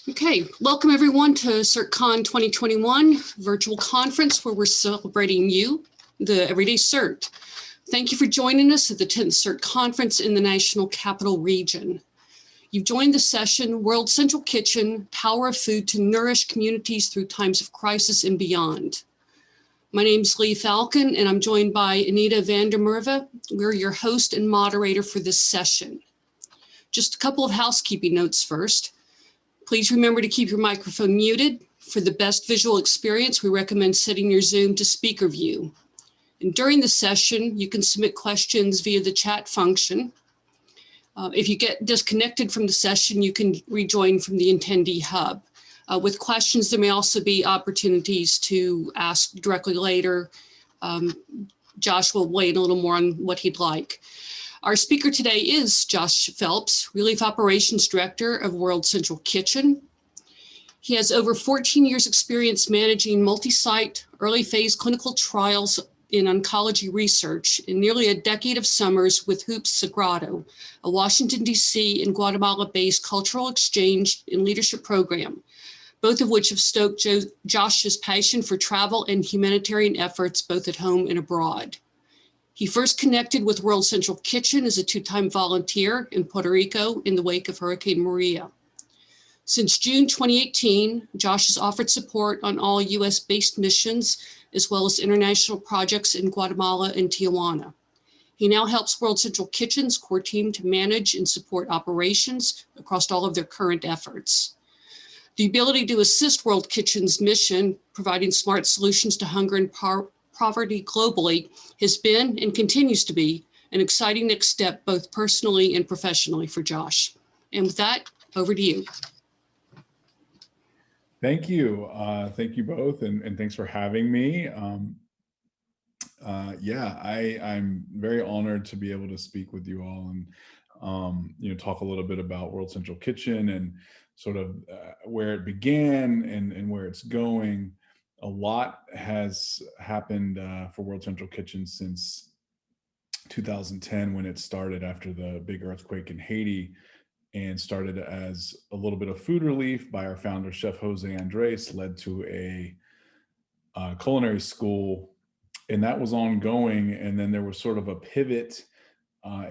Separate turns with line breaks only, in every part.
Okay, welcome everyone to CERTCon 2021 virtual conference where we're celebrating you, the Everyday CERT. Thank you for joining us at the 10th CERT conference in the National Capital Region. You've joined the session, World Central Kitchen, Power of Food to Nourish Communities Through Times of Crisis and Beyond. My name is Lee Falcon and I'm joined by Anita van der Merwe. We're your host and moderator for this session. Just a couple of housekeeping notes first. Please remember to keep your microphone muted. For the best visual experience, we recommend setting your Zoom to speaker view. And during the session, you can submit questions via the chat function. If you get disconnected from the session, you can rejoin from the attendee hub. With questions, there may also be opportunities to ask directly later. Josh will weigh in a little more on what he'd like. Our speaker today is Josh Phelps, Relief Operations Director of World Central Kitchen. He has over 14 years experience managing multi-site early phase clinical trials in oncology research and nearly a decade of summers with Hoops Sagrado, a Washington, D.C. and Guatemala-based cultural exchange and leadership program, both of which have stoked Josh's passion for travel and humanitarian efforts both at home and abroad. He first connected with World Central Kitchen as a two-time volunteer in Puerto Rico in the wake of Hurricane Maria. Since June 2018, Josh has offered support on all US-based missions, as well as international projects in Guatemala and Tijuana. He now helps World Central Kitchen's core team to manage and support operations across all of their current efforts. The ability to assist World Kitchen's mission, providing smart solutions to hunger and poverty globally, has been and continues to be an exciting next step, both personally and professionally for Josh. And with that, over to you.
Thank you. Thank you both, and thanks for having me. I'm very honored to be able to speak with you all and talk a little bit about World Central Kitchen and sort of where it began and where it's going. A lot has happened for World Central Kitchen since 2010 when it started after the big earthquake in Haiti, and started as a little bit of food relief by our founder, Chef Jose Andres, led to a culinary school, and that was ongoing. And then there was sort of a pivot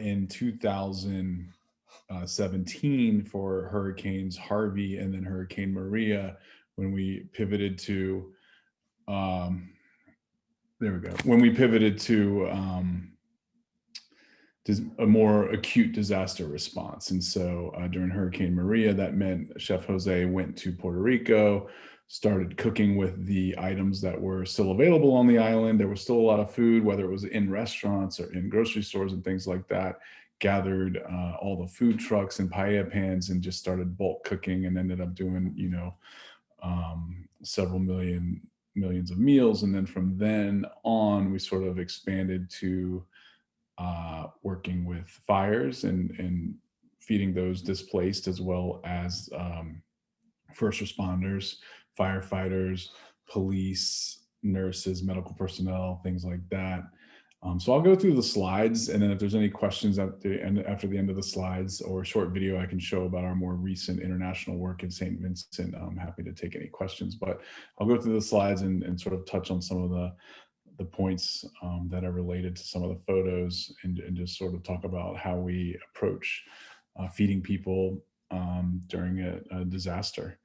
in 2017 for Hurricanes Harvey and then Hurricane Maria, when we pivoted to when we pivoted to a more acute disaster response. And so during Hurricane Maria, that meant Chef Jose went to Puerto Rico, started cooking with the items that were still available on the island. There was still a lot of food, whether it was in restaurants or in grocery stores and things like that, gathered all the food trucks and paella pans and just started bulk cooking, and ended up doing, several millions of meals. And then from then on, we sort of expanded to working with fires and feeding those displaced, as well as first responders, firefighters, police, nurses, medical personnel, things like that. So I'll go through the slides, and then if there's any questions after the end of the slides, or a short video I can show about our more recent international work in St. Vincent, I'm happy to take any questions. But I'll go through the slides and sort of touch on some of the points that are related to some of the photos, and just sort of talk about how we approach feeding people during a disaster.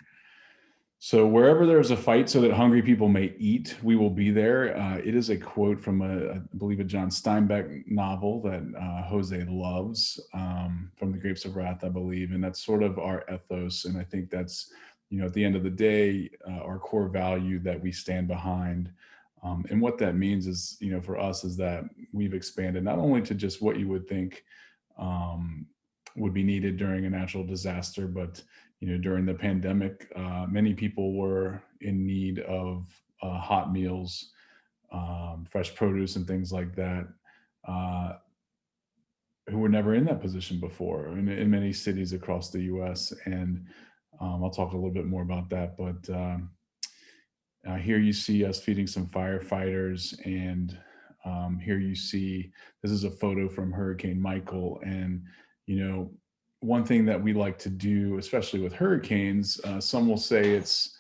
So wherever there's a fight so that hungry people may eat, we will be there. It is a quote from I believe a John Steinbeck novel that Jose loves, from The Grapes of Wrath, I believe. And that's sort of our ethos. And I think that's, at the end of the day, our core value that we stand behind. And what that means is, for us, is that we've expanded not only to just what you would think would be needed during a natural disaster, but during the pandemic, many people were in need of hot meals, fresh produce and things like that, who were never in that position before in many cities across the US. And I'll talk a little bit more about that, but here you see us feeding some firefighters, and here you see, this is a photo from Hurricane Michael. And, one thing that we like to do, especially with hurricanes, some will say it's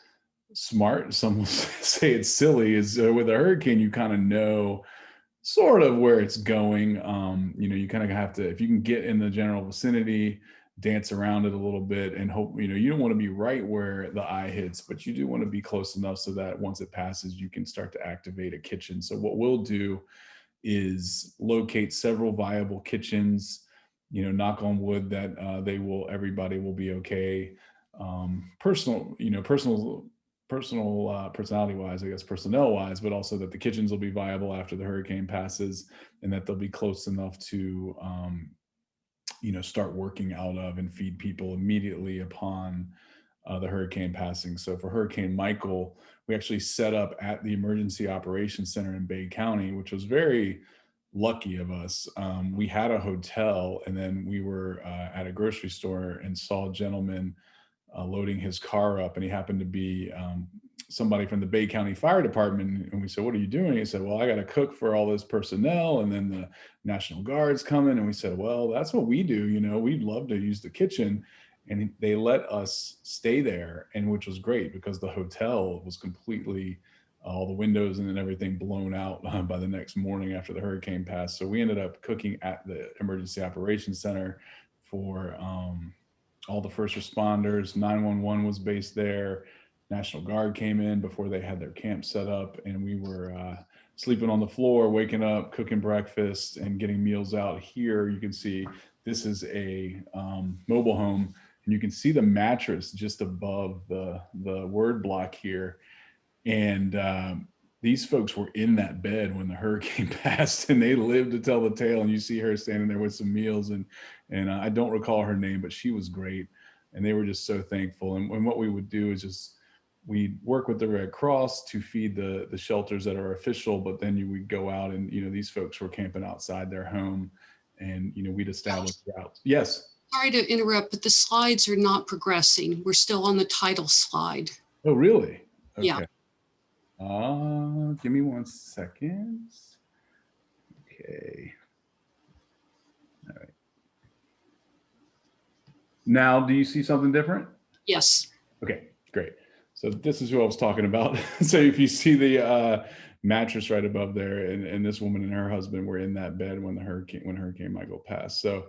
smart, some will say it's silly, is with a hurricane, you kind of know sort of where it's going. You kind of have to, if you can get in the general vicinity, dance around it a little bit and hope, you don't want to be right where the eye hits, but you do want to be close enough so that once it passes, you can start to activate a kitchen. So what we'll do is locate several viable kitchens, knock on wood that everybody will be okay. Personality wise, I guess, personnel wise, but also that the kitchens will be viable after the hurricane passes and that they'll be close enough to, start working out of and feed people immediately upon the hurricane passing. So for Hurricane Michael, we actually set up at the Emergency Operations Center in Bay County, which was very lucky of us. We had a hotel, and then we were at a grocery store and saw a gentleman loading his car up, and he happened to be somebody from the Bay County Fire Department. And we said, "What are you doing?" He said, "Well, I got to cook for all this personnel, and then the National Guard's coming." And we said, "Well, that's what we do. We'd love to use the kitchen." And they let us stay there, and which was great because the hotel was completely all the windows and then everything blown out by the next morning after the hurricane passed. So we ended up cooking at the Emergency Operations Center for all the first responders. 911 was based there. National Guard came in before they had their camp set up, and we were sleeping on the floor, waking up, cooking breakfast, and getting meals out. Here you can see this is a mobile home, and you can see the mattress just above the word block here. And these folks were in that bed when the hurricane passed, and they lived to tell the tale. And you see her standing there with some meals, and I don't recall her name, but she was great. And they were just so thankful. And what we would do is just, we'd work with the Red Cross to feed the shelters that are official, but then you would go out and, these folks were camping outside their home, and, we'd establish routes. Yes.
Sorry to interrupt, but the slides are not progressing. We're still on the title slide.
Oh, really? Okay.
Yeah.
Give me 1 second. Okay. All right. Now, do you see something different?
Yes.
Okay, great. So this is who I was talking about. So if you see the mattress right above there, and this woman and her husband were in that bed when Hurricane Michael passed. So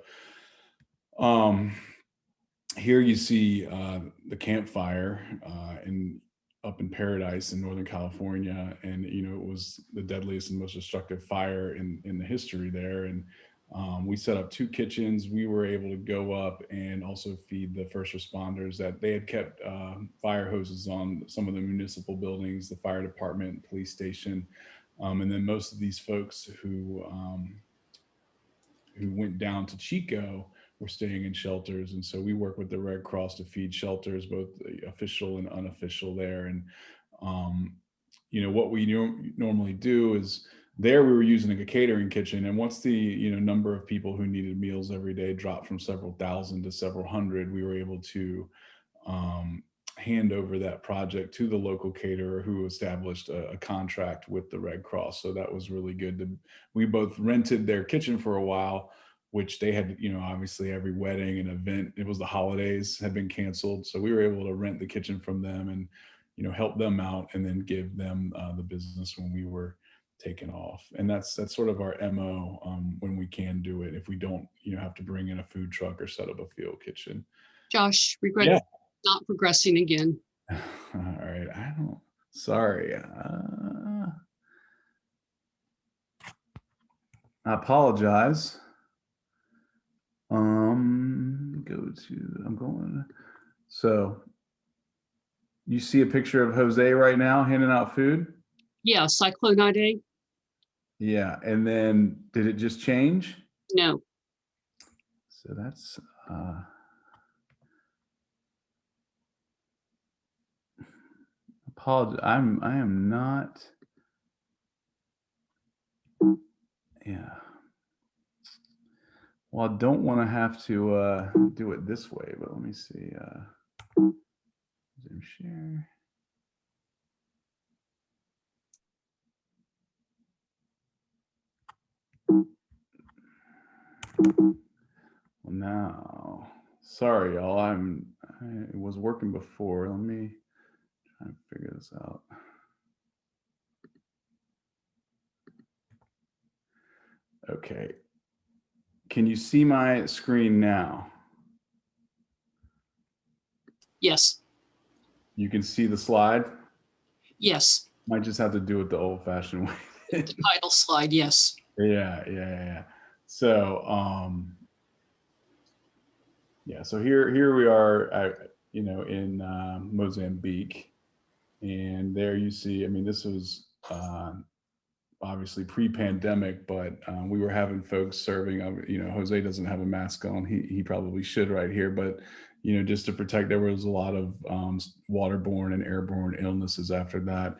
here you see the campfire up in Paradise in Northern California, and it was the deadliest and most destructive fire in the history there. And we set up 2 kitchens. We were able to go up and also feed the first responders that they had kept fire hoses on some of the municipal buildings, the fire department, police station, and then most of these folks who went down to Chico were staying in shelters. And so we work with the Red Cross to feed shelters, both official and unofficial there. And, what we normally do is there we were using a catering kitchen. And once the, number of people who needed meals every day dropped from several thousand to several hundred, we were able to hand over that project to the local caterer who established a contract with the Red Cross. So that was really good. We both rented their kitchen for a while, which they had, obviously every wedding and event, it was the holidays, had been canceled. So we were able to rent the kitchen from them and, help them out and then give them the business when we were taken off. And that's sort of our MO when we can do it, if we don't, have to bring in a food truck or set up a field kitchen.
Josh, regret not progressing again.
All right. Sorry. I apologize. So you see a picture of Jose right now handing out food?
Yeah, Cyclone Ida.
Yeah. And then did it just change?
No.
So that's apologize. I am not. Yeah. Well, I don't want to have to do it this way, but let me see. Zoom share. Well, now, Sorry, y'all. It was working before. Let me try and figure this out. Okay. Can you see my screen now?
Yes.
You can see the slide?
Yes.
Might just have to do it the old-fashioned way.
The title slide. Yes.
Yeah. So, yeah. So here we are, in Mozambique, and there you see. I mean, this was obviously pre-pandemic, but we were having folks serving. Jose doesn't have a mask on. He probably should right here, but just to protect. There was a lot of waterborne and airborne illnesses after that.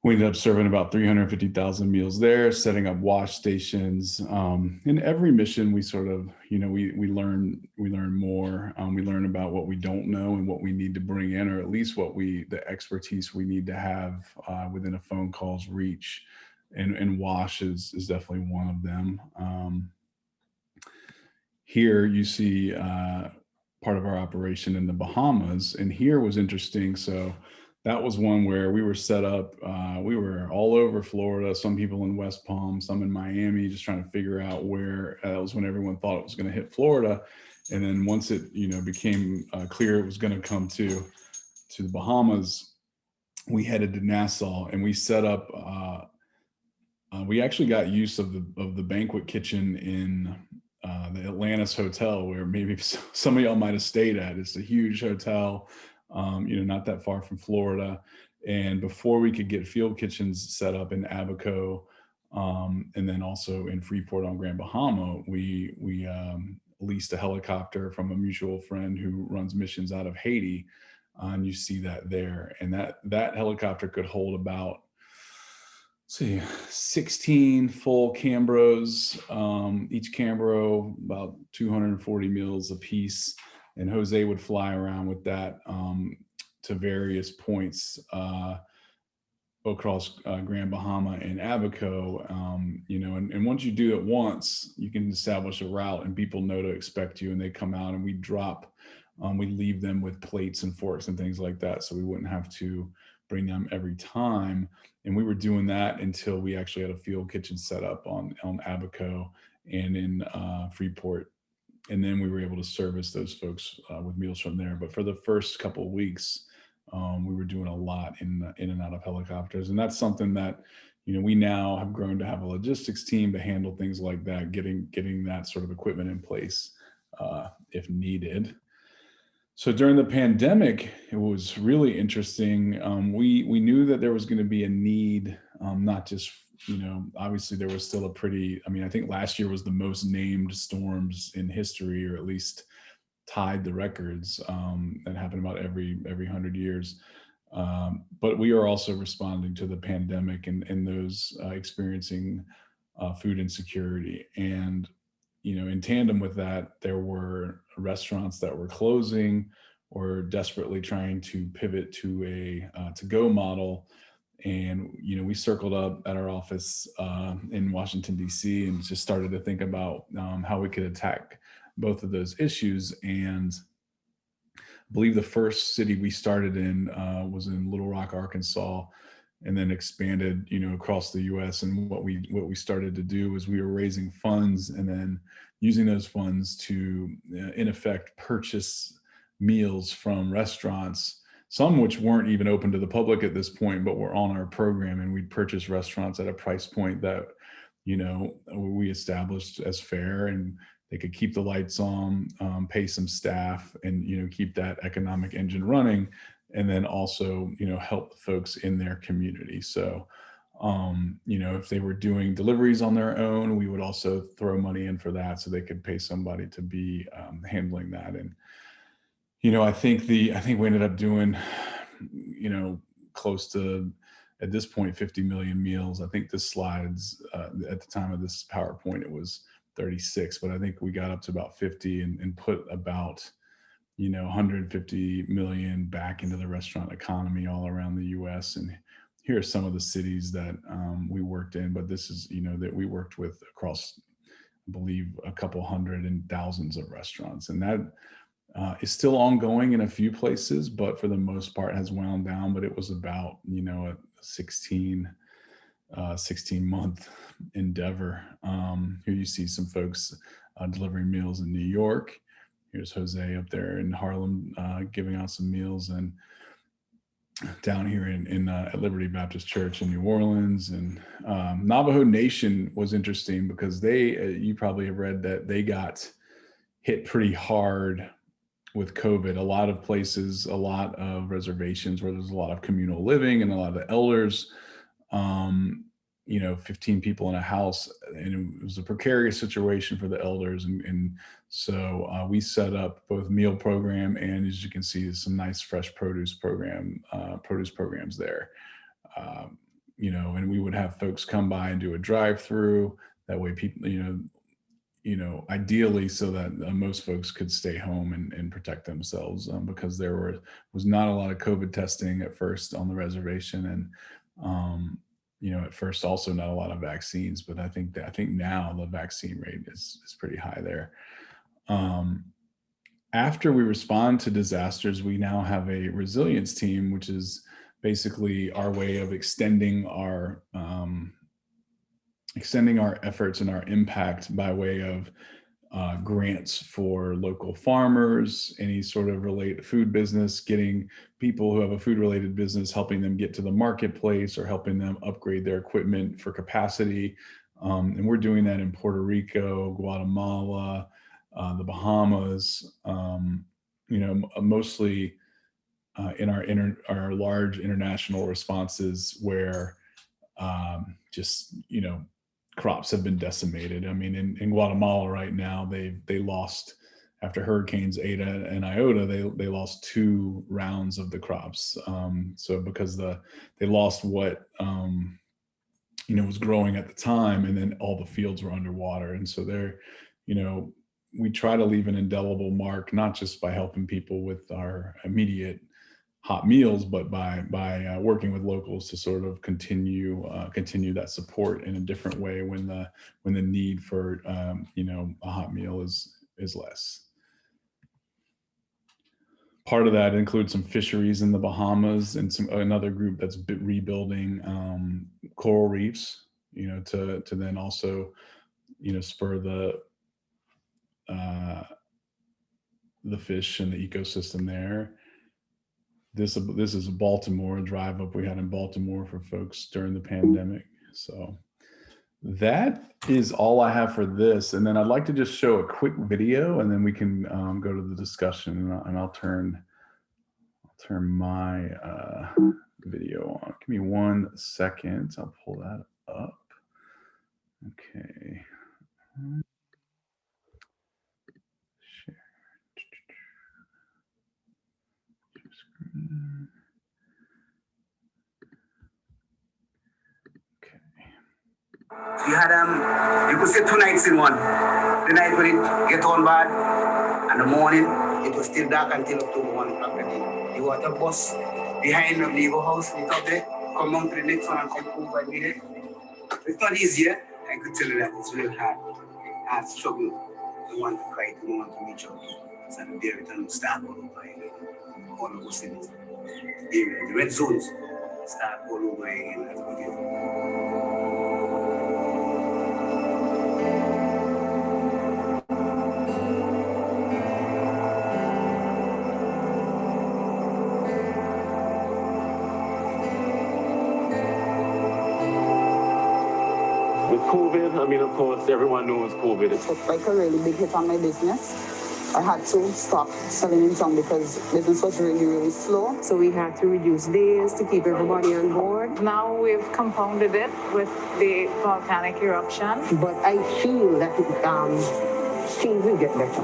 We ended up serving about 350,000 meals there, setting up wash stations. In every mission, we sort of, we learn more. We learn about what we don't know and what we need to bring in, or at least the expertise we need to have within a phone call's reach. And wash is definitely one of them. Here you see part of our operation in the Bahamas, and here was interesting. So that was one where we were set up. We were all over Florida, some people in West Palm, some in Miami, just trying to figure out where. That was when everyone thought it was going to hit Florida. And then once it became clear it was going to come to the Bahamas, we headed to Nassau and we set up. We actually got use of the banquet kitchen in the Atlantis Hotel, where maybe some of y'all might have stayed at. It's a huge hotel, not that far from Florida. And before we could get field kitchens set up in Abaco, and then also in Freeport on Grand Bahama, we leased a helicopter from a mutual friend who runs missions out of Haiti. And you see that there. And that helicopter could hold about 16 full Cambros, each Cambro about 240 meals a piece. And Jose would fly around with that to various points across Grand Bahama and Abaco. And once you do it once, you can establish a route and people know to expect you, and they come out and we leave them with plates and forks and things like that. So we wouldn't have to bring them every time. And we were doing that until we actually had a field kitchen set up on Abaco and in Freeport. And then we were able to service those folks with meals from there. But for the first couple of weeks, we were doing a lot in and out of helicopters. And that's something that, we now have grown to have a logistics team to handle things like that, getting that sort of equipment in place if needed. So during the pandemic, it was really interesting. We knew that there was going to be a need, not just, obviously there was still I think last year was the most named storms in history, or at least tied the records. That happened about every 100 years. But we are also responding to the pandemic and those experiencing food insecurity. And in tandem with that, there were restaurants that were closing or desperately trying to pivot to a to-go model. And we circled up at our office in Washington, D.C., and just started to think about how we could attack both of those issues. And I believe the first city we started in was in Little Rock, Arkansas, and then expanded, across the U.S. And what we started to do was we were raising funds and then using those funds to, in effect, purchase meals from restaurants, some which weren't even open to the public at this point, but were on our program. And we'd purchase restaurants at a price point that, we established as fair, and they could keep the lights on, pay some staff, and, keep that economic engine running. And then also, help the folks in their community. So, if they were doing deliveries on their own, we would also throw money in for that so they could pay somebody to be handling that. And, I think we ended up doing, close to, at this point, 50 million meals. I think the slides at the time of this PowerPoint, it was 36, but I think we got up to about 50 and put about 150 million back into the restaurant economy all around the U.S. And here are some of the cities that we worked in, but this is, that we worked with across, I believe, a couple hundred and thousands of restaurants. And is still ongoing in a few places, but for the most part has wound down. But it was about, a 16-month endeavor. Here you see some folks delivering meals in New York. Here's Jose up there in Harlem giving out some meals, and down here at Liberty Baptist Church in New Orleans. And Navajo Nation was interesting because you probably have read that they got hit pretty hard with COVID. A lot of places, a lot of reservations where there's a lot of communal living and a lot of the elders, 15 people in a house, and it was a precarious situation for the elders. And so we set up both meal program and, as you can see, some nice fresh produce programs there. And we would have folks come by and do a drive-through. That way people, ideally so that most folks could stay home and protect themselves, because there was not a lot of COVID testing at first on the reservation. And, at first also not a lot of vaccines, but I think now the vaccine rate is pretty high there. After we respond to disasters, we now have a resilience team, which is basically our way of extending our efforts and our impact by way of grants for local farmers, any sort of food business, getting people who have a food related business, helping them get to the marketplace or helping them upgrade their equipment for capacity. And we're doing that in Puerto Rico, Guatemala, the Bahamas, mostly in our large international responses where crops have been decimated. I mean, in Guatemala right now, they lost, after hurricanes Eta and Iota, they lost 2 rounds of the crops. So because they lost what was growing at the time, and then all the fields were underwater. And so we try to leave an indelible mark, not just by helping people with our immediate hot meals, but by working with locals to sort of continue that support in a different way when the need for a hot meal is less. Part of that includes some fisheries in the Bahamas and another group that's rebuilding coral reefs, to then also spur the fish and the ecosystem there. This is Baltimore, a drive up we had in Baltimore for folks during the pandemic. So that is all I have for this. And then I'd like to just show a quick video, and then we can go to the discussion, and I'll turn my video on. Give me 1 second. I'll pull that up. Okay. Share. Screen.
We had you could say 2 nights in one. The night when it get on bad, and the morning it was still dark until up to 1 o'clock. The water bus behind the neighbor house, lit up there, come on to the next one and come over and meet it. It's not easy, I could tell you that. It's real hard struggle. You want to cry, you want to reach out. So the day return start all over again. All of us in the red zones start all over again as we get.
COVID, I mean, of course, everyone knows COVID.
It took like a really big hit on my business. I had to stop selling in town because business was really, really slow.
So we had to reduce days to keep everybody on board. Now we've compounded it with the volcanic eruption.
But I feel that things will get better.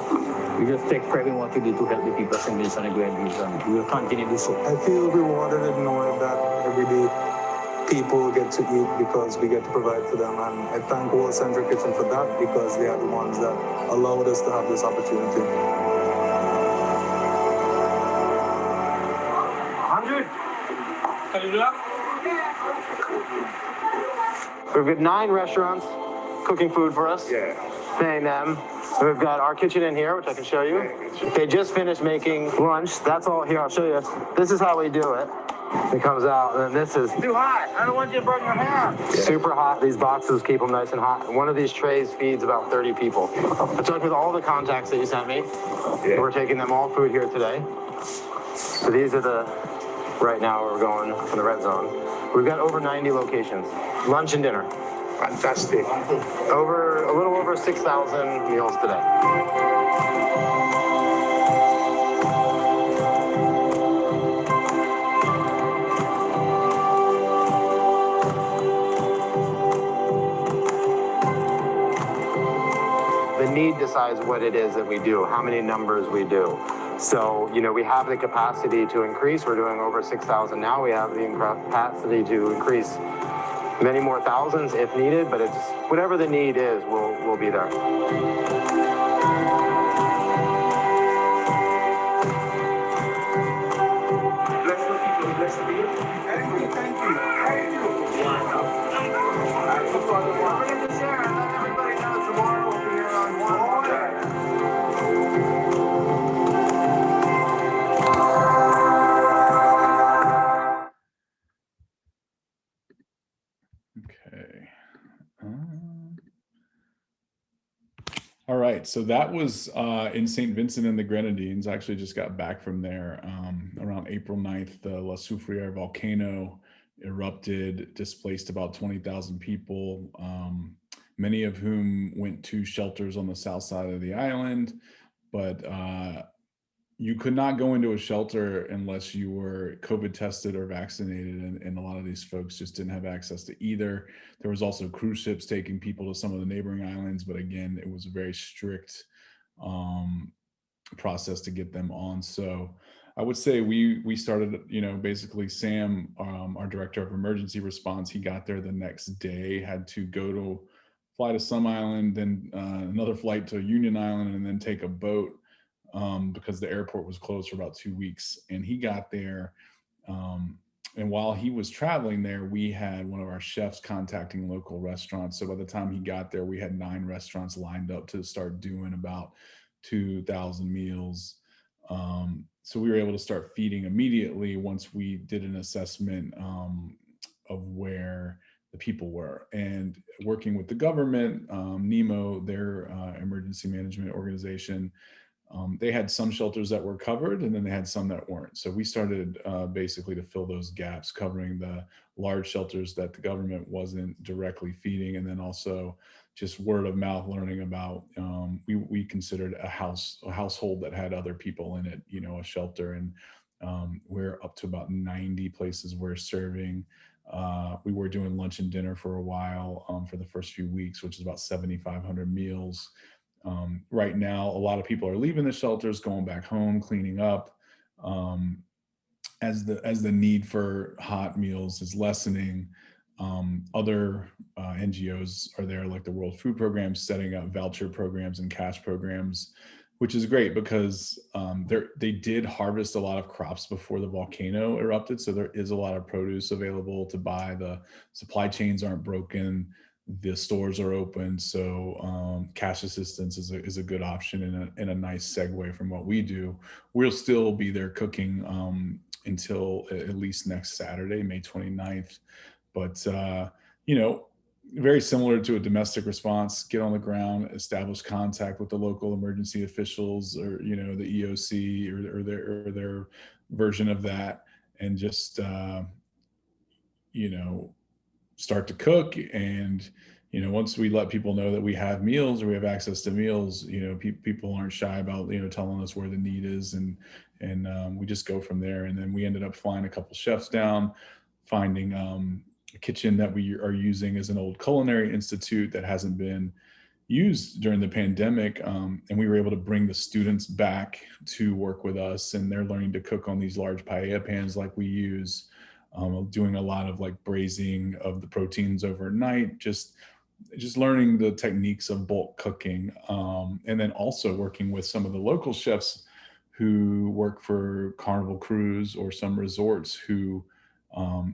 We just take pride in what we do to help the people of St. Vincent and Grenadines, and we will continue to do so.
I feel rewarded in knowing that every day people get to eat because we get to provide for them, and I thank World Central Kitchen for that, because they are the ones that allowed us to have this opportunity.
100.
We're with 9 restaurants,
cooking food for us.
Yeah.
Paying them. We've got our kitchen in here, which I can show you. They just finished making lunch. That's all here. I'll show you. This is how we do it. It comes out, and then this is too hot. I don't want you to burn your hair. Yeah. Super hot. These boxes keep them nice and hot. One of these trays feeds about 30 people. I talked with all the contacts that you sent me. Yeah. We're taking them all food here today. So these are the, right now we're going in the red zone. We've got over 90 locations, lunch and dinner.
Fantastic.
A little over 6,000 meals today. The need decides what it is that we do, how many numbers we do. So, you know, we have the capacity to increase. We're doing over 6,000 now. We have the capacity to increase many more thousands if needed, but it's whatever the need is, we'll be there.
Bless the people, bless the people. Thank you, thank you. Thank you.
We're going to share and let everybody know tomorrow we'll be here on 1.
Okay. All right, so that was in St. Vincent and the Grenadines. I actually just got back from there around April 9th. The La Soufriere volcano erupted, displaced about 20,000 people, many of whom went to shelters on the south side of the island. But you could not go into a shelter unless you were COVID tested or vaccinated, and a lot of these folks just didn't have access to either. There was also cruise ships taking people to some of the neighboring islands, but again, it was a very strict process to get them on. So I would say we started, you know, basically Sam, our director of emergency response, he got there the next day, had to fly to some island, then another flight to Union Island, and then take a boat because the airport was closed for about 2 weeks. And he got there, and while he was traveling there, we had one of our chefs contacting local restaurants. So by the time he got there, we had 9 restaurants lined up to start doing about 2,000 meals. So we were able to start feeding immediately once we did an assessment of where the people were. And working with the government, NEMO, their emergency management organization, they had some shelters that were covered, and then they had some that weren't. So we started basically to fill those gaps, covering the large shelters that the government wasn't directly feeding, and then also just word of mouth learning about. We considered a household that had other people in it, you know, a shelter, and we're up to about 90 places we're serving. We were doing lunch and dinner for a while for the first few weeks, which is about 7,500 meals. Right now, a lot of people are leaving the shelters, going back home, cleaning up. As the need for hot meals is lessening, other NGOs are there, like the World Food Program, setting up voucher programs and cash programs, which is great because they did harvest a lot of crops before the volcano erupted. So there is a lot of produce available to buy. The supply chains aren't broken. The stores are open, so cash assistance is a good option and a nice segue from what we do. We'll still be there cooking until at least next Saturday, May 29th. But you know, very similar to a domestic response, get on the ground, establish contact with the local emergency officials, or you know, the EOC or their version of that, and just you know, start to cook. And you know, once we let people know that we have meals or we have access to meals, you know, people aren't shy about, you know, telling us where the need is, and we just go from there. And then we ended up flying a couple chefs down, finding a kitchen that we are using as an old culinary institute that hasn't been used during the pandemic, and we were able to bring the students back to work with us, and they're learning to cook on these large paella pans like we use. Doing a lot of like braising of the proteins overnight, just learning the techniques of bulk cooking, and then also working with some of the local chefs who work for Carnival Cruise or some resorts who,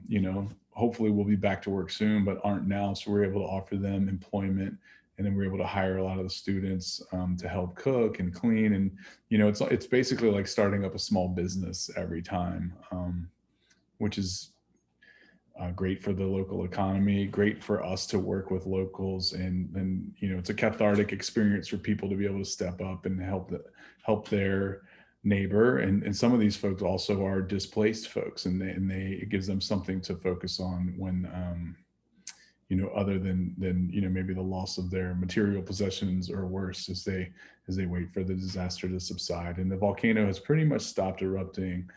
you know, hopefully will be back to work soon, but aren't now. So we're able to offer them employment, and then we're able to hire a lot of the students to help cook and clean. And, you know, it's basically like starting up a small business every time, which is great for the local economy, great for us to work with locals. And you know, it's a cathartic experience for people to be able to step up and help their neighbor. And some of these folks also are displaced folks, and it gives them something to focus on when, you know, other than you know, maybe the loss of their material possessions, or worse, as they wait for the disaster to subside. And the volcano has pretty much stopped erupting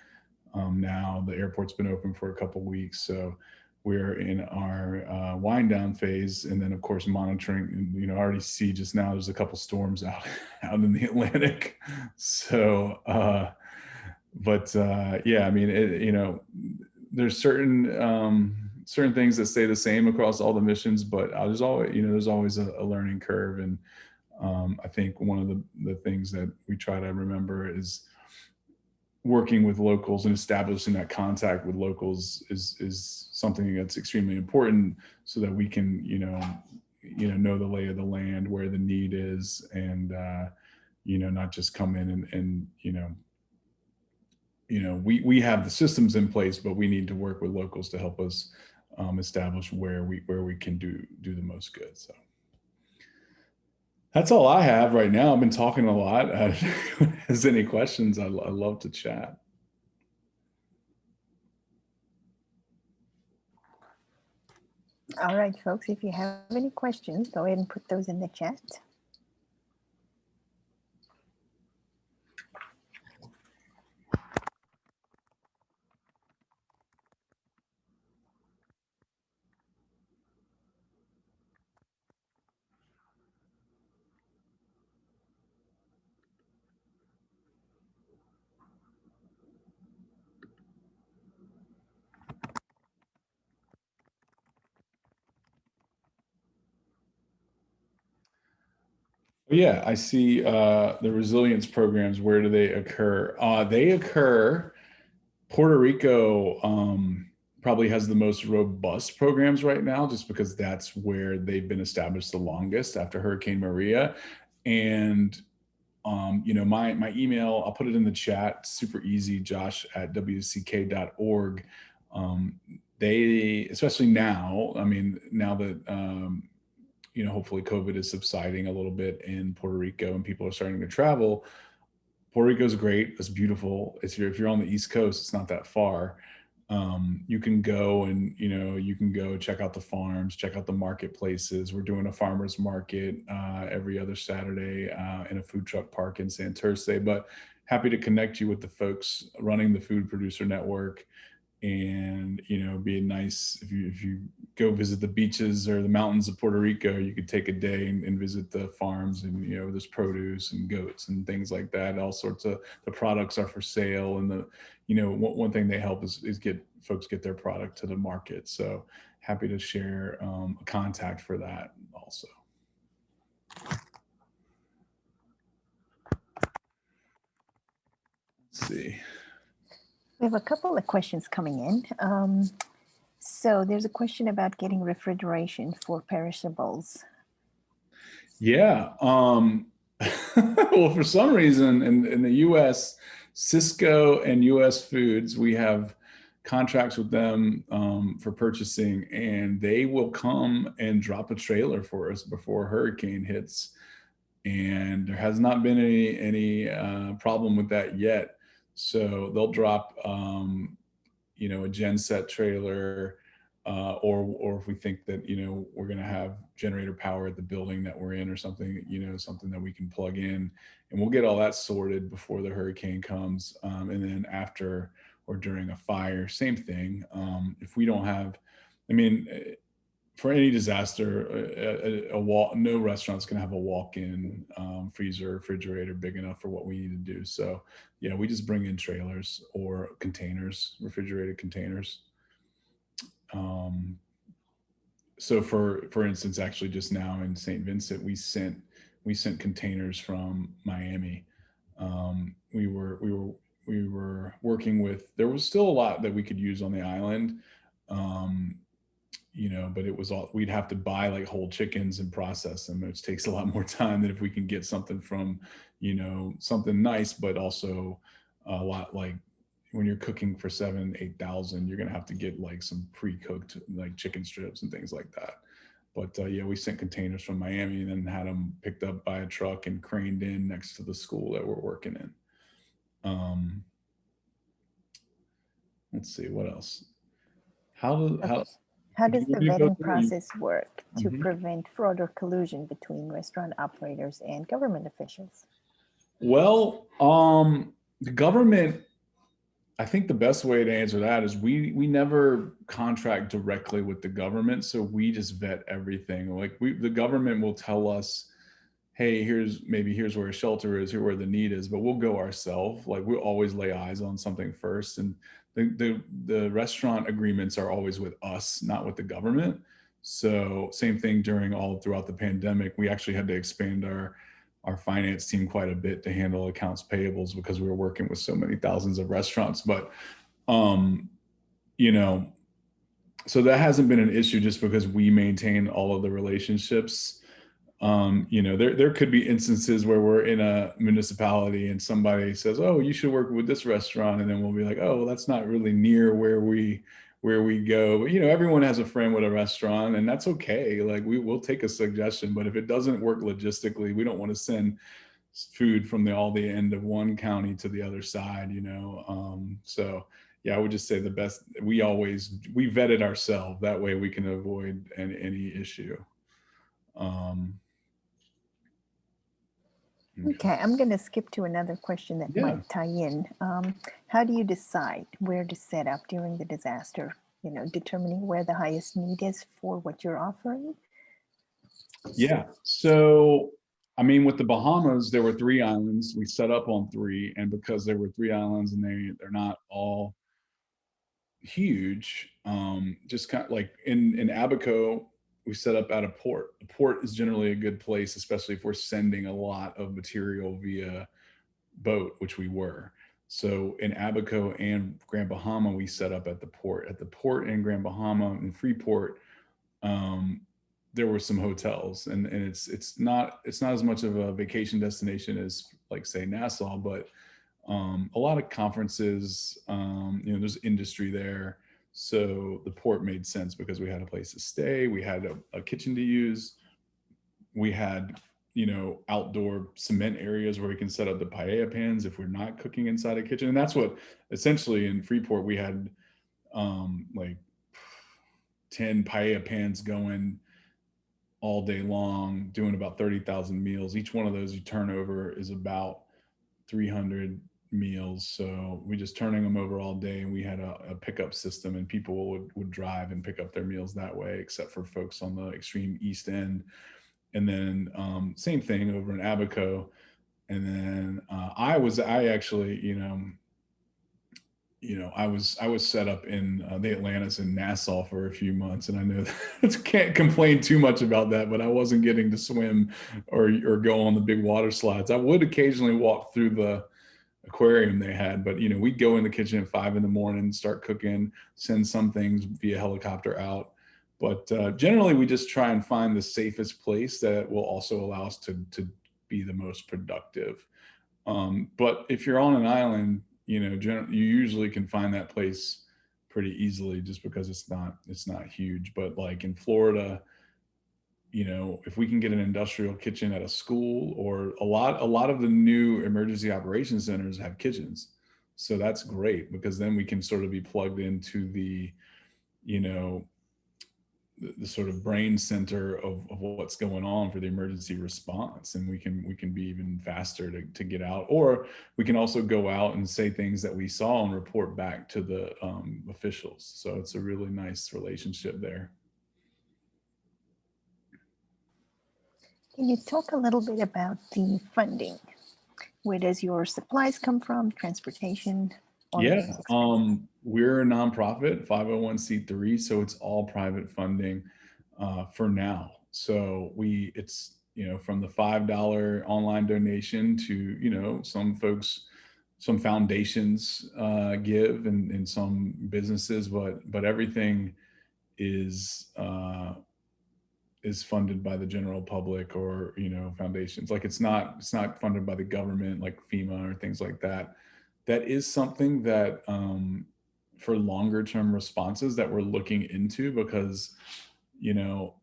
now. The airport's been open for a couple weeks, so we're in our wind down phase, and then of course monitoring. You know, I already see just now there's a couple storms out in the Atlantic. So, yeah, I mean, you know, there's certain things that stay the same across all the missions, but there's always a learning curve. And I think one of the things that we try to remember is working with locals and establishing that contact with locals is something that's extremely important, so that we can, you know the lay of the land, where the need is, and you know, not just come in and we have the systems in place, but we need to work with locals to help us establish where we can do the most good. So that's all I have right now. I've been talking a lot. Has any questions? I love to chat.
All right, folks, if you have any questions, go ahead and put those in the chat.
Yeah, I see the resilience programs. Where do they occur? They occur, Puerto Rico probably has the most robust programs right now, just because that's where they've been established the longest after Hurricane Maria. And you know, my email, I'll put it in the chat, super easy, josh@wck.org. They, especially now, I mean, now that you know, hopefully COVID is subsiding a little bit in Puerto Rico and people are starting to travel. Puerto Rico is great. It's beautiful. If you're on the East Coast, it's not that far. You can go and, you know, you can go check out the farms, check out the marketplaces. We're doing a farmer's market every other Saturday in a food truck park in Santurce. But happy to connect you with the folks running the Food Producer Network. And, you know, be nice if you go visit the beaches or the mountains of Puerto Rico, you could take a day and visit the farms, and, you know, there's produce and goats and things like that. All sorts of the products are for sale. And the, you know, one thing they help is get folks get their product to the market. So happy to share a contact for that also. Let's see.
We have a couple of questions coming in. So there's a question about getting refrigeration for perishables.
Yeah. Well, for some reason in the US, Cisco and US Foods, we have contracts with them for purchasing, and they will come and drop a trailer for us before a hurricane hits. And there has not been any problem with that yet. So they'll drop, you know, a genset trailer, or if we think that, you know, we're going to have generator power at the building that we're in or something, you know, something that we can plug in, and we'll get all that sorted before the hurricane comes. And then after or during a fire, same thing. If we don't have, I mean, for any disaster, no restaurant's going to have a walk-in freezer, refrigerator big enough for what we need to do. So yeah, we just bring in trailers or containers, refrigerated containers. So for instance, actually just now in St. Vincent, we sent containers from Miami. We were working with, there was still a lot that we could use on the island. but it was all, we'd have to buy like whole chickens and process them, which takes a lot more time than if we can get something from, something nice, but also a lot, like when you're cooking for 8,000, you're going to have to get like some pre-cooked like chicken strips and things like that. But yeah, we sent containers from Miami and then had them picked up by a truck and craned in next to the school that we're working in. Let's see, what else? How
does the vetting process work to prevent fraud or collusion between restaurant operators and government officials?
Well, the government, I think the best way to answer that is we never contract directly with the government, so we just vet everything. Like the government will tell us, hey, here's where a shelter is, here where the need is, but we'll go ourselves. Like we'll always lay eyes on something first, and the restaurant agreements are always with us, not with the government. So same thing throughout the pandemic, we actually had to expand our finance team quite a bit to handle accounts payables because we were working with so many thousands of restaurants. But, so that hasn't been an issue just because we maintain all of the relationships. There could be instances where we're in a municipality and somebody says, oh, you should work with this restaurant. And then we'll be like, oh, well, that's not really near where we go. But, everyone has a friend with a restaurant, and that's okay. Like we will take a suggestion, but if it doesn't work logistically, we don't want to send food from the end of one county to the other side, so yeah, I would just say the best, we vet it ourselves. That way we can avoid any issue.
Okay, I'm going to skip to another question that might tie in. How do you decide where to set up during the disaster? Determining where the highest need is for what you're offering?
Yeah, so, with the Bahamas, there were 3 islands. We set up on 3, and because there were 3 islands and they're not all huge, just kind of like in Abaco, we set up at a port. A port is generally a good place, especially if we're sending a lot of material via boat, which we were. So in Abaco and Grand Bahama, we set up at the port. At the port in Grand Bahama and Freeport, there were some hotels, and it's not as much of a vacation destination as like say Nassau, but a lot of conferences, there's industry there. So the port made sense because we had a place to stay. We had a kitchen to use. We had, outdoor cement areas where we can set up the paella pans if we're not cooking inside a kitchen. And that's what essentially in Freeport, we had like 10 paella pans going all day long, doing about 30,000 meals. Each one of those you turn over is about 300 meals. So we just turning them over all day, and we had a pickup system, and people would drive and pick up their meals that way, except for folks on the extreme east end. And then same thing over in Abaco. And then I was set up in the Atlantis in Nassau for a few months, and I know that can't complain too much about that, but I wasn't getting to swim or go on the big water slides. I would occasionally walk through the aquarium they had, but we'd go in the kitchen at 5 a.m, start cooking, send some things via helicopter out. But generally, we just try and find the safest place that will also allow us to be the most productive. But if you're on an island, you usually can find that place pretty easily, just because it's not huge. But like in Florida, if we can get an industrial kitchen at a school, or a lot of the new emergency operations centers have kitchens. So that's great, because then we can sort of be plugged into the sort of brain center of what's going on for the emergency response, and we can be even faster to get out. Or we can also go out and say things that we saw and report back to the officials. So it's a really nice relationship there.
Can you talk a little bit about the funding? Where does your supplies come from? Transportation?
Yeah, we're a nonprofit, 501c3, so it's all private funding for now. So it's from the $5 online donation to some folks, some foundations give, and some businesses, but everything is funded by the general public or, you know, foundations. Like it's not funded by the government, like FEMA or things like that. That is something that for longer term responses that we're looking into, because, you know,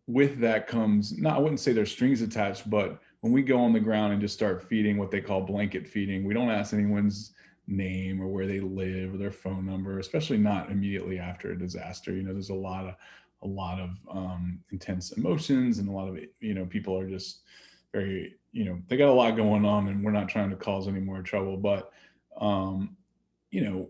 with that comes, I wouldn't say there's strings attached, but when we go on the ground and just start feeding what they call blanket feeding, we don't ask anyone's name or where they live or their phone number, especially not immediately after a disaster. You know, there's a lot of intense emotions, and a lot of, you know, people are just very, you know, they got a lot going on, and we're not trying to cause any more trouble. But, you know,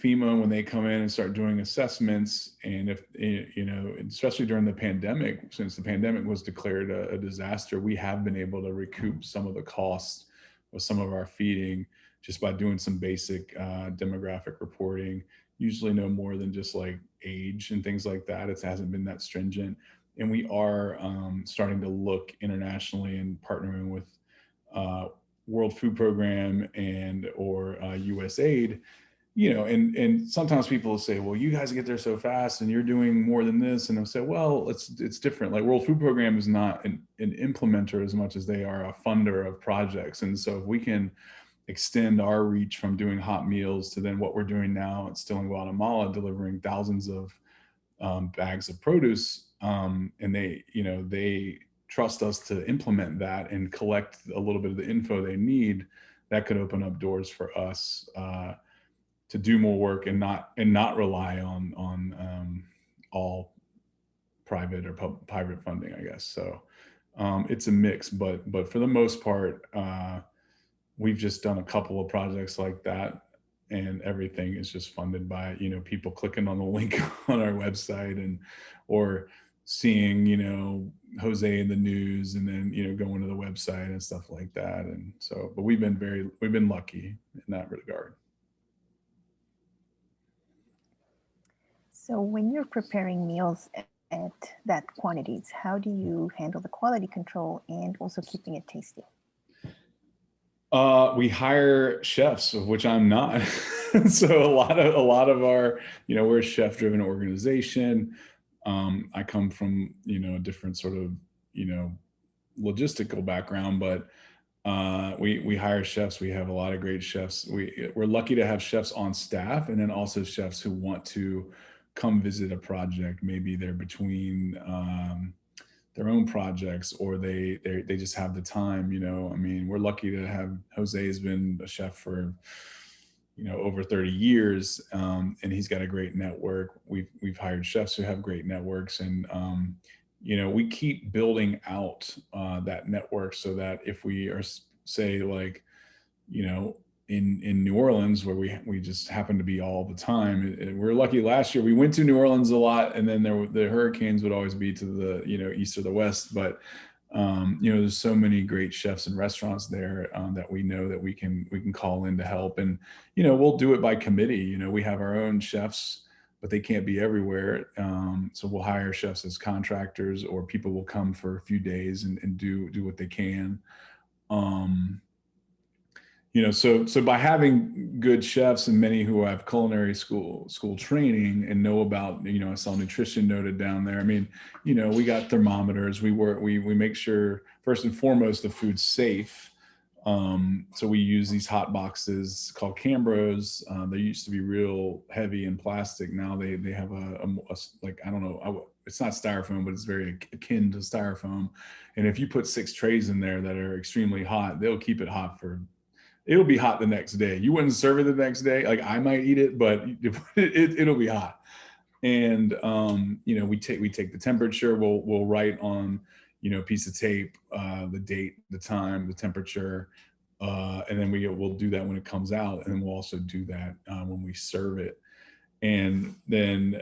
FEMA, when they come in and start doing assessments, and if, you know, especially during the pandemic, since the pandemic was declared a disaster, we have been able to recoup some of the costs of some of our feeding just by doing some basic demographic reporting, usually no more than just like age and things like that. It hasn't been that stringent. And we are starting to look internationally and partnering with World Food Program and or USAID, you know, and sometimes people will say, well, you guys get there so fast and you're doing more than this. And they'll say, well, it's different. Like World Food Program is not an implementer as much as they are a funder of projects. And so if we can extend our reach from doing hot meals to then what we're doing now, it's still in Guatemala, delivering thousands of bags of produce. And they, you know, they trust us to implement that and collect a little bit of the info they need. That could open up doors for us to do more work and not rely on all private or private funding, I guess. So it's a mix, but for the most part, we've just done a couple of projects like that, and everything is just funded by, you know, people clicking on the link on our website and or seeing, you know, Jose in the news and then, you know, going to the website and stuff like that. And so, but we've been lucky in that regard.
So when you're preparing meals at that quantities, how do you handle the quality control and also keeping it tasty?
We hire chefs, of which I'm not. So a lot of our, you know, we're a chef-driven organization. I come from, you know, a different sort of, you know, logistical background, but we hire chefs. We have a lot of great chefs. We're lucky to have chefs on staff, and then also chefs who want to come visit a project. Maybe they're between their own projects, or they just have the time, you know. I mean, we're lucky to have, Jose has been a chef for, you know, over 30 years, and he's got a great network. We've hired chefs who have great networks, and you know, we keep building out that network so that if we are, say, like, you know, in New Orleans, where we just happen to be all the time. We're lucky. Last year we went to New Orleans a lot, and then the hurricanes would always be to the, you know, east or the west. But you know, there's so many great chefs and restaurants there that we know that we can call in to help. And you know, we'll do it by committee. You know, we have our own chefs, but they can't be everywhere. So we'll hire chefs as contractors, or people will come for a few days and do what they can. You know, so by having good chefs and many who have culinary school training and know about, you know, I saw nutrition noted down there. I mean, you know, we got thermometers. We make sure first and foremost the food's safe. So we use these hot boxes called Cambros. They used to be real heavy and plastic. Now they have a like, I don't know, it's not styrofoam, but it's very akin to styrofoam. And if you put 6 trays in there that are extremely hot, they'll keep it hot it'll be hot the next day. You wouldn't serve it the next day. Like, I might eat it, but it'll be hot. And you know, we take the temperature. We'll write on, you know, a piece of tape the date, the time, the temperature, and then we'll do that when it comes out, and then we'll also do that when we serve it. And then,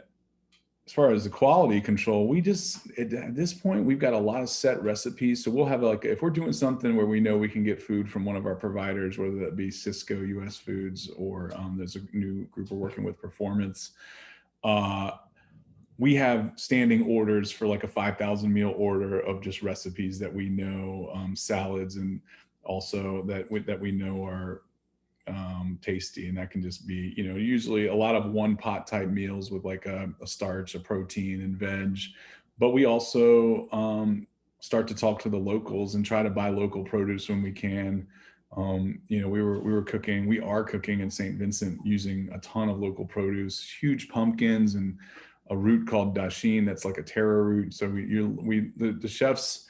as far as the quality control, we just, at this point, we've got a lot of set recipes. So we'll have, like, if we're doing something where we know we can get food from one of our providers, whether that be Cisco, US Foods, or there's a new group we're working with, Performance. We have standing orders for like a 5,000 meal order of just recipes that we know, salads, and also that we know are tasty. And that can just be, you know, usually a lot of one pot type meals with like a starch, a protein and veg. But we also start to talk to the locals and try to buy local produce when we can. You know, we are cooking in St. Vincent using a ton of local produce, huge pumpkins and a root called dasheen that's like a taro root. So the chefs,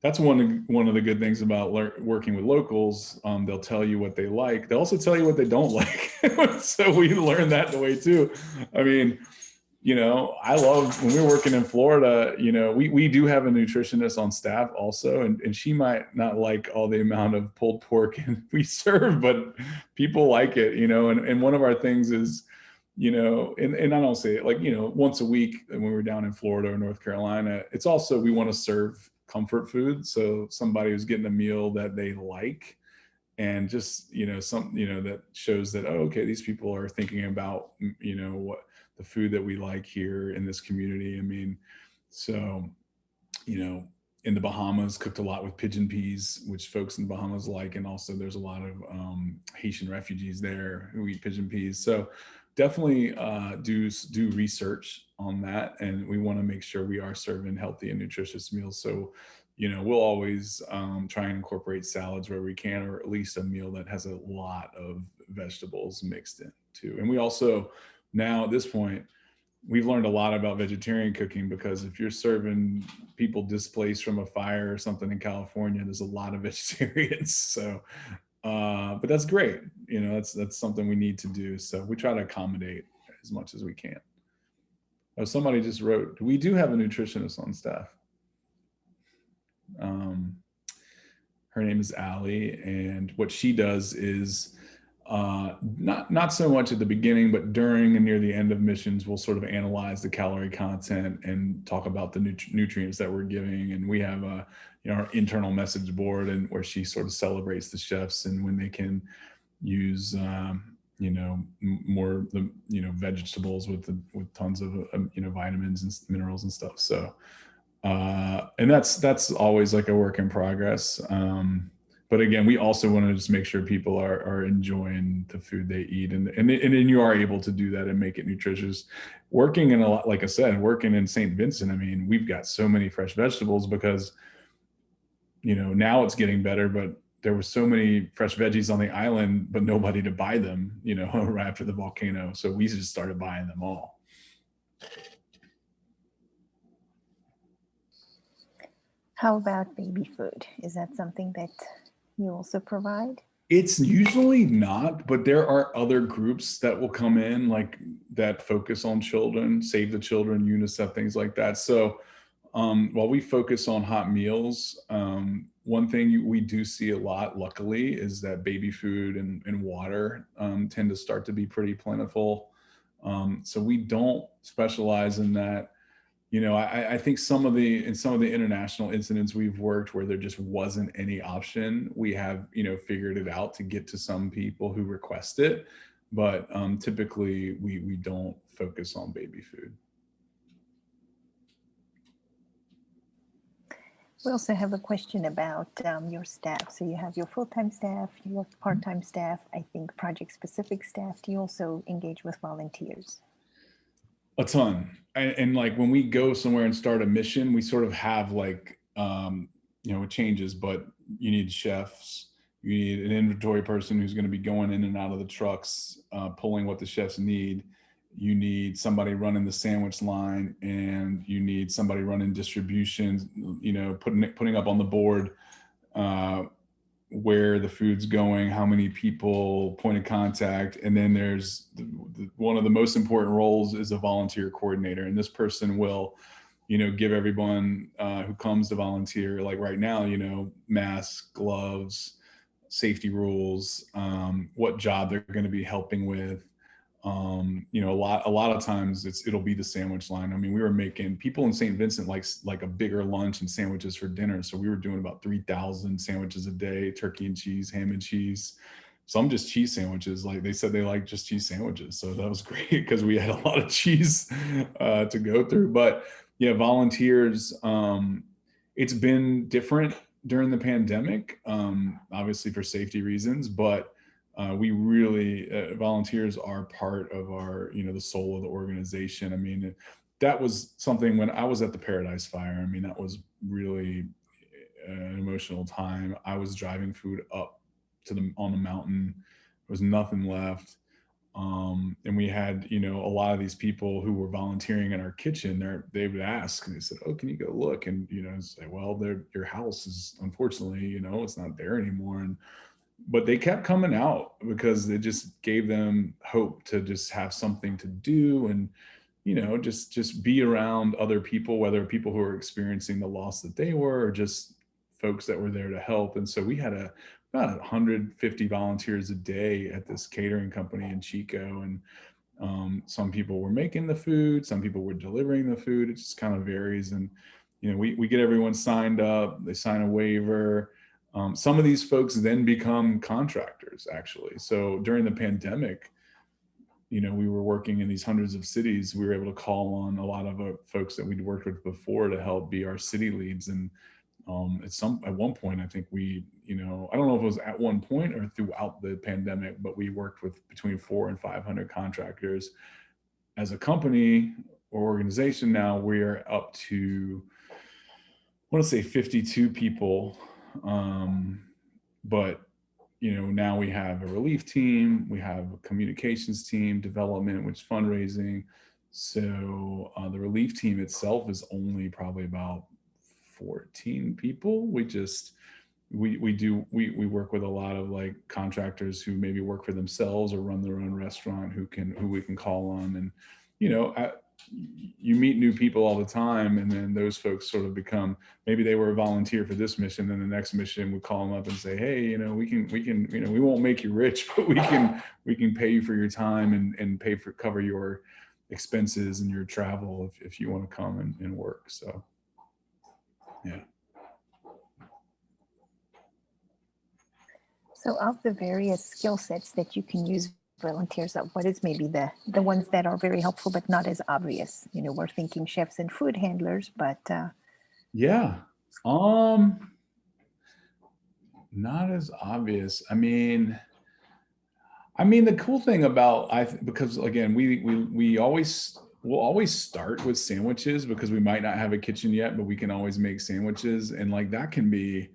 that's one of the good things about working with locals. They'll tell you what they like. They'll also tell you what they don't like. So we learned that the way too. I mean, you know, I love when we were working in Florida, you know, we do have a nutritionist on staff also, and she might not like all the amount of pulled pork we serve, but people like it, you know, and one of our things is, you know, and I don't say it like, you know, once a week when we're down in Florida or North Carolina, it's also, we want to serve comfort food. So somebody who's getting a meal that they like, and just, you know, that shows that, oh, okay, these people are thinking about, you know, what the food that we like here in this community. I mean, so, you know, in the Bahamas, cooked a lot with pigeon peas, which folks in the Bahamas like. And also there's a lot of Haitian refugees there who eat pigeon peas. So definitely do research on that. And we want to make sure we are serving healthy and nutritious meals. So, you know, we'll always try and incorporate salads where we can, or at least a meal that has a lot of vegetables mixed in too. And we also, now at this point, we've learned a lot about vegetarian cooking, because if you're serving people displaced from a fire or something in California, there's a lot of vegetarians. So, but that's great. You know, that's something we need to do. So we try to accommodate as much as we can. Oh, somebody just wrote, we do have a nutritionist on staff. Her name is Allie, and what she does is not so much at the beginning, but during and near the end of missions, we'll sort of analyze the calorie content and talk about the nutrients that we're giving. And we have you know, our internal message board, and where she sort of celebrates the chefs and when they can use you know, more you know, vegetables with tons of you know, vitamins and minerals and stuff. So and that's always like a work in progress. But again, we also want to just make sure people are enjoying the food they eat, and you are able to do that and make it nutritious. Working in like I said, working in St. Vincent, I mean, we've got so many fresh vegetables because, you know, now it's getting better, but there were so many fresh veggies on the island, but nobody to buy them, you know, right after the volcano. So we just started buying them all.
How about baby food? Is that something that you also provide?
It's usually not, but there are other groups that will come in, like that focus on children, Save the Children, UNICEF, things like that. So while we focus on hot meals, one thing we do see a lot, luckily, is that baby food and water tend to start to be pretty plentiful. So we don't specialize in that. You know, I think some of the international incidents we've worked where there just wasn't any option, we have, you know, figured it out to get to some people who request it. But typically we don't focus on baby food.
We also have a question about your staff. So you have your full-time staff, your part-time staff, I think project-specific staff. Do you also engage with volunteers?
A ton. And like when we go somewhere and start a mission, we sort of have like, you know, it changes, but you need chefs, you need an inventory person who's going to be going in and out of the trucks, pulling what the chefs need. You need somebody running the sandwich line, and you need somebody running distribution, you know, putting up on the board where the food's going, how many people, point of contact. And then there's one of the most important roles is a volunteer coordinator. And this person will, you know, give everyone who comes to volunteer, like right now, you know, masks, gloves, safety rules, what job they're going to be helping with. You know, a lot of times it'll be the sandwich line. I mean, we were making, people in St. Vincent like a bigger lunch and sandwiches for dinner. So we were doing about 3,000 sandwiches a day, turkey and cheese, ham and cheese, some just cheese sandwiches. Like they said, they like just cheese sandwiches. So that was great because we had a lot of cheese to go through. But yeah, volunteers, it's been different during the pandemic, obviously for safety reasons, but We really, volunteers are part of our, the soul of the organization. I mean, that was something when I was at the Paradise Fire. I mean, that was really an emotional time. I was driving food up to on the mountain. There was nothing left. And we had, a lot of these people who were volunteering in our kitchen. They would ask, and they said, "Oh, can you go look?" And say, "Well, your house is unfortunately, it's not there anymore." But they kept coming out because it just gave them hope to just have something to do, and just be around other people, whether people who are experiencing the loss that they were, or just folks that were there to help. And so we had about 150 volunteers a day at this catering company in Chico. And some people were making the food, some people were delivering the food. It just kind of varies. And, we get everyone signed up, they sign a waiver. Some of these folks then become contractors, actually. So during the pandemic, we were working in these hundreds of cities. We were able to call on a lot of folks that we'd worked with before to help be our city leads. And at one point, I think we, I don't know if it was at one point or throughout the pandemic, but we worked with between 400 and 500 contractors. As a company or organization now, we're up to, I want to say 52 people. But now we have a relief team, we have a communications team, development, which is fundraising. So the relief team itself is only probably about 14 people. We work with a lot of like contractors who maybe work for themselves or run their own restaurant who we can call on. And you meet new people all the time, and then those folks sort of become, maybe they were a volunteer for this mission, then the next mission we call them up and say, "Hey, we won't make you rich, but we can pay you for your time and cover your expenses and your travel if you want to come and work." So yeah.
So of the various skill sets that you can use volunteers up, what is maybe the ones that are very helpful but not as obvious? We're thinking chefs and food handlers, but
yeah, not as obvious. I mean the cool thing about because again we'll always start with sandwiches because we might not have a kitchen yet, but we can always make sandwiches, and like that can be,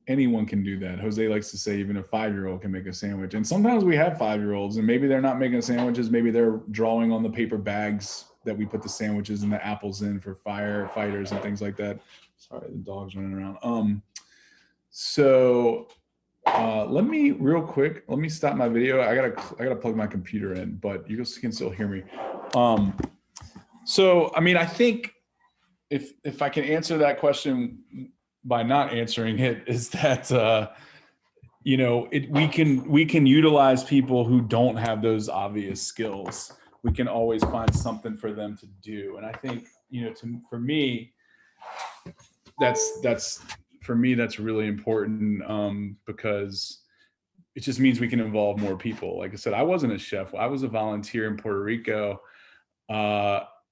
anyone can do that. Jose likes to say even a 5-year-old can make a sandwich. And sometimes we have 5-year-olds and maybe they're not making sandwiches. Maybe they're drawing on the paper bags that we put the sandwiches and the apples in for firefighters and things like that. Sorry, the dog's running around. So let me stop my video. I gotta plug my computer in, but you can still hear me. So, I mean, I think if I can answer that question by not answering it, is that we can utilize people who don't have those obvious skills. We can always find something for them to do, and I think for me that's really important, because it just means we can involve more people. Like I said, I wasn't a chef. I was a volunteer in Puerto Rico.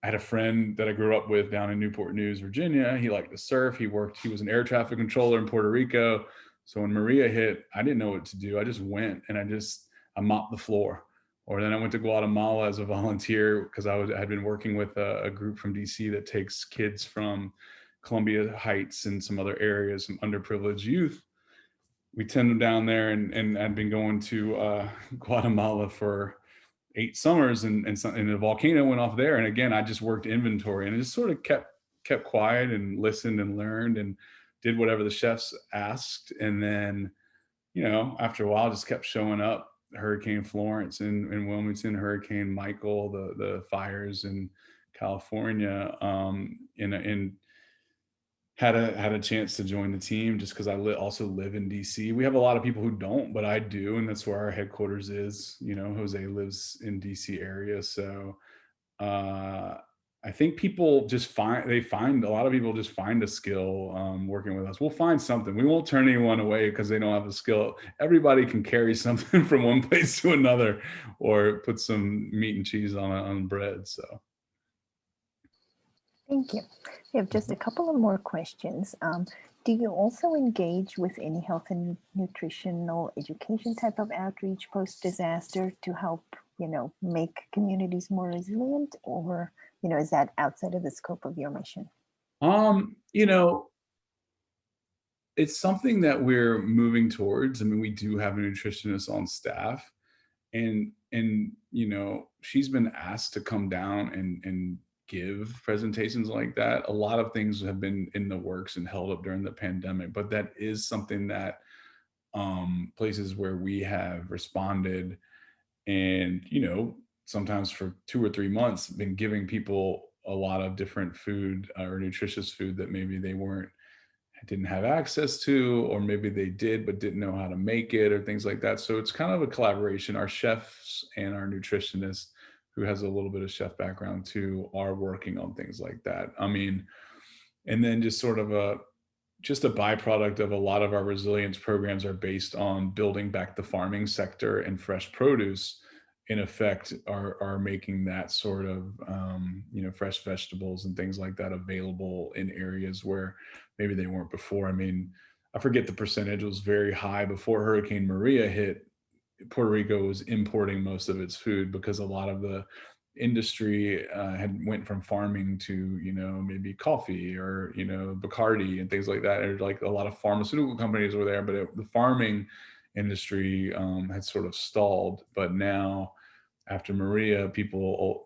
I had a friend that I grew up with down in Newport News, Virginia. He liked to surf. He was an air traffic controller in Puerto Rico. So when Maria hit, I didn't know what to do. I just went and I mopped the floor. Or then I went to Guatemala as a volunteer because I had been working with a group from DC that takes kids from Columbia Heights and some other areas, some underprivileged youth. We send them down there, and I'd been going to Guatemala for 8 summers, and a volcano went off there. And again, I just worked inventory, and I just sort of kept quiet and listened and learned and did whatever the chefs asked. And then, after a while, just kept showing up. Hurricane Florence in Wilmington, Hurricane Michael, the fires in California, and had a chance to join the team just because I also live in DC. We have a lot of people who don't, but I do, and that's where our headquarters is. Jose lives in DC area, so I think people just a lot of people just find a skill working with us. We'll find something. We won't turn anyone away because they don't have a skill. Everybody can carry something from one place to another, or put some meat and cheese on bread. So.
Thank you. We have just a couple of more questions. Do you also engage with any health and nutritional education type of outreach post-disaster to help, make communities more resilient, or, is that outside of the scope of your mission?
It's something that we're moving towards. I mean, we do have a nutritionist on staff, and she's been asked to come down and give presentations like that. A lot of things have been in the works and held up during the pandemic, but that is something that places where we have responded and sometimes for 2 or 3 months been giving people a lot of different food or nutritious food that maybe they didn't have access to, or maybe they did but didn't know how to make it, or things like that. So it's kind of a collaboration. Our chefs and our nutritionist, who has a little bit of chef background too, are working on things like that. I mean, and then just sort of a byproduct of a lot of our resilience programs are based on building back the farming sector, and fresh produce in effect are making that sort of fresh vegetables and things like that available in areas where maybe they weren't before. I mean, I forget the percentage, it was very high before Hurricane Maria hit. Puerto Rico was importing most of its food because a lot of the industry had went from farming to maybe coffee or Bacardi and things like that. Or like a lot of pharmaceutical companies were there, but the farming industry had sort of stalled. But now, after Maria, people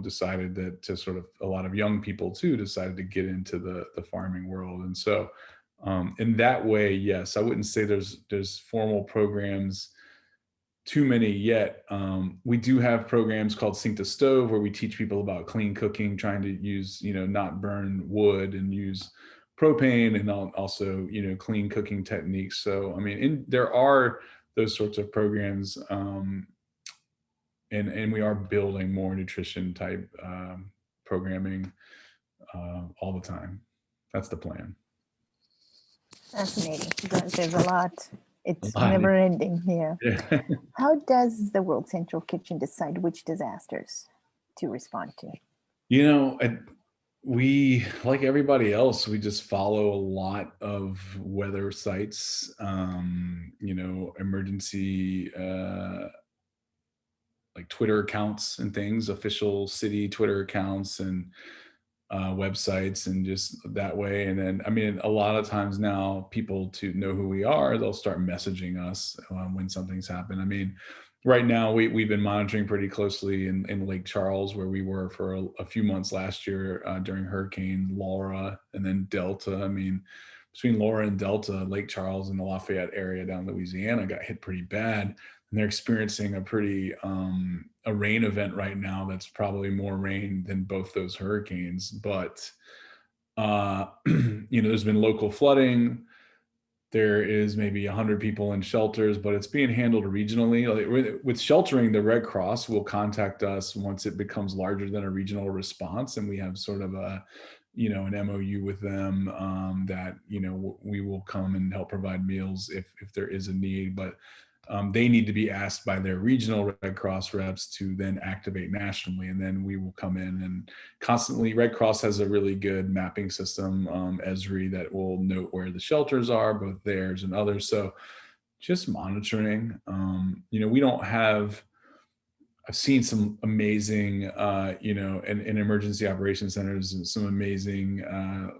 decided that a lot of young people too decided to get into the farming world. And so in that way, yes, I wouldn't say there's formal programs too many yet. We do have programs called Sink to Stove, where we teach people about clean cooking, trying to use, not burn wood and use propane, and also, clean cooking techniques. So, I mean, there are those sorts of programs, and we are building more nutrition type programming all the time. That's the plan.
Fascinating. There's a lot. It's never ending. Yeah. How does the World Central Kitchen decide which disasters to respond to?
We, like everybody else, we just follow a lot of weather sites, emergency, like Twitter accounts and things, official city Twitter accounts and websites, and just that way. And then, I mean, a lot of times now, people to know who we are, they'll start messaging us when something's happened. I mean, right now we've been monitoring pretty closely in Lake Charles, where we were for a few months last year during Hurricane Laura and then Delta. I mean, between Laura and Delta, Lake Charles and the Lafayette area down Louisiana got hit pretty bad. And they're experiencing a pretty a rain event right now that's probably more rain than both those hurricanes. But there's been local flooding. There is maybe 100 people in shelters, but it's being handled regionally. Like with sheltering, the Red Cross will contact us once it becomes larger than a regional response, and we have sort of an MOU with them that we will come and help provide meals if there is a need. But they need to be asked by their regional Red Cross reps to then activate nationally, and then we will come in and constantly. Red Cross has a really good mapping system, Esri, that will note where the shelters are, both theirs and others. So just monitoring. We don't have. I've seen some amazing, in emergency operations centers, and some amazing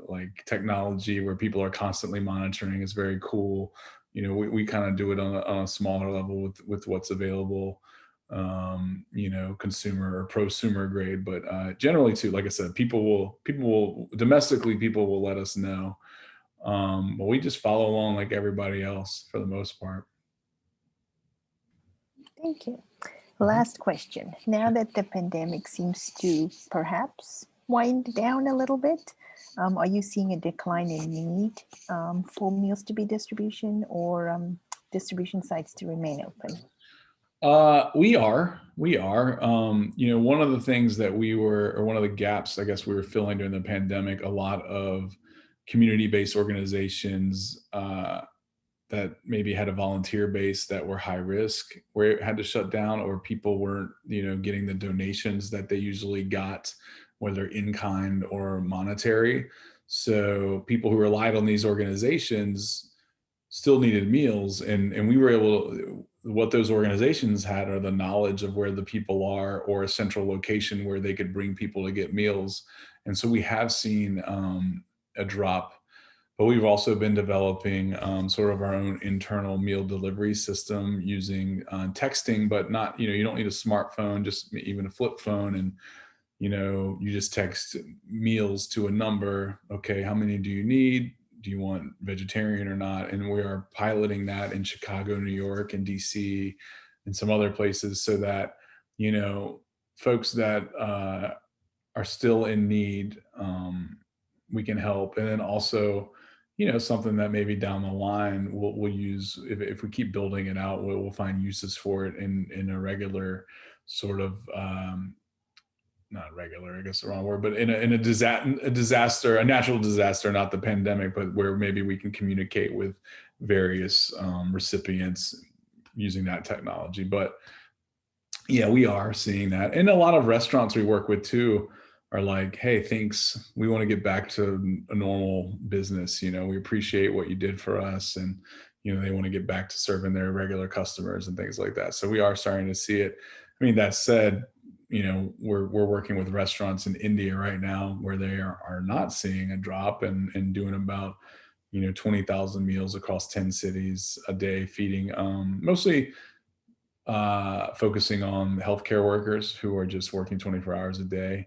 like technology where people are constantly monitoring. It's very cool. We kind of do it on a smaller level with what's available, consumer or prosumer grade. But generally too, like I said, people will domestically, people will let us know. But we just follow along like everybody else for the most part.
Thank you. Last question. Now that the pandemic seems to perhaps wind down a little bit, are you seeing a decline in need for meals to be distribution, or distribution sites to remain open?
We are. One of the things that one of the gaps, I guess, we were filling during the pandemic, a lot of community-based organizations that maybe had a volunteer base that were high risk, where it had to shut down, or people weren't, getting the donations that they usually got whether in kind or monetary. So people who relied on these organizations still needed meals, and we were able, what those organizations had are the knowledge of where the people are, or a central location where they could bring people to get meals. And so we have seen a drop, but we've also been developing sort of our own internal meal delivery system using texting, but not, you don't need a smartphone, just even a flip phone. And, you just text meals to a number. Okay, how many do you need? Do you want vegetarian or not? And we are piloting that in Chicago, New York, and DC, and some other places, so that, folks that are still in need, we can help. And then also, something that maybe down the line we'll use, if we keep building it out, we'll find uses for it in a regular sort of, not regular, I guess the wrong word, but in a disaster, a natural disaster, not the pandemic, but where maybe we can communicate with various recipients using that technology. But yeah, we are seeing that. And a lot of restaurants we work with too are like, hey, thanks, we want to get back to a normal business. We appreciate what you did for us. And, they want to get back to serving their regular customers and things like that. So we are starting to see it. I mean, that said, we're working with restaurants in India right now where they are not seeing a drop, and doing about, 20,000 meals across 10 cities a day, feeding mostly focusing on healthcare workers who are just working 24 hours a day.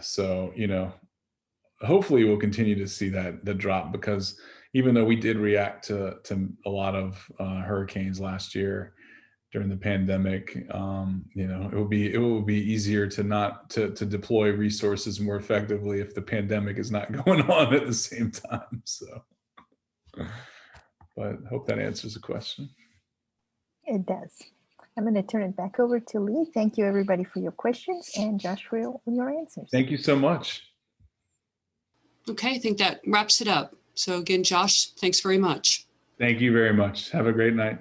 So, hopefully we'll continue to see the drop, because even though we did react to a lot of hurricanes last year during the pandemic, it will be easier to deploy resources more effectively if the pandemic is not going on at the same time. So, but hope that answers the question.
It does. I'm going to turn it back over to Lee. Thank you, everybody, for your questions, and Josh for your answers.
Thank you so much.
Okay, I think that wraps it up. So again, Josh, thanks very much.
Thank you very much. Have a great night.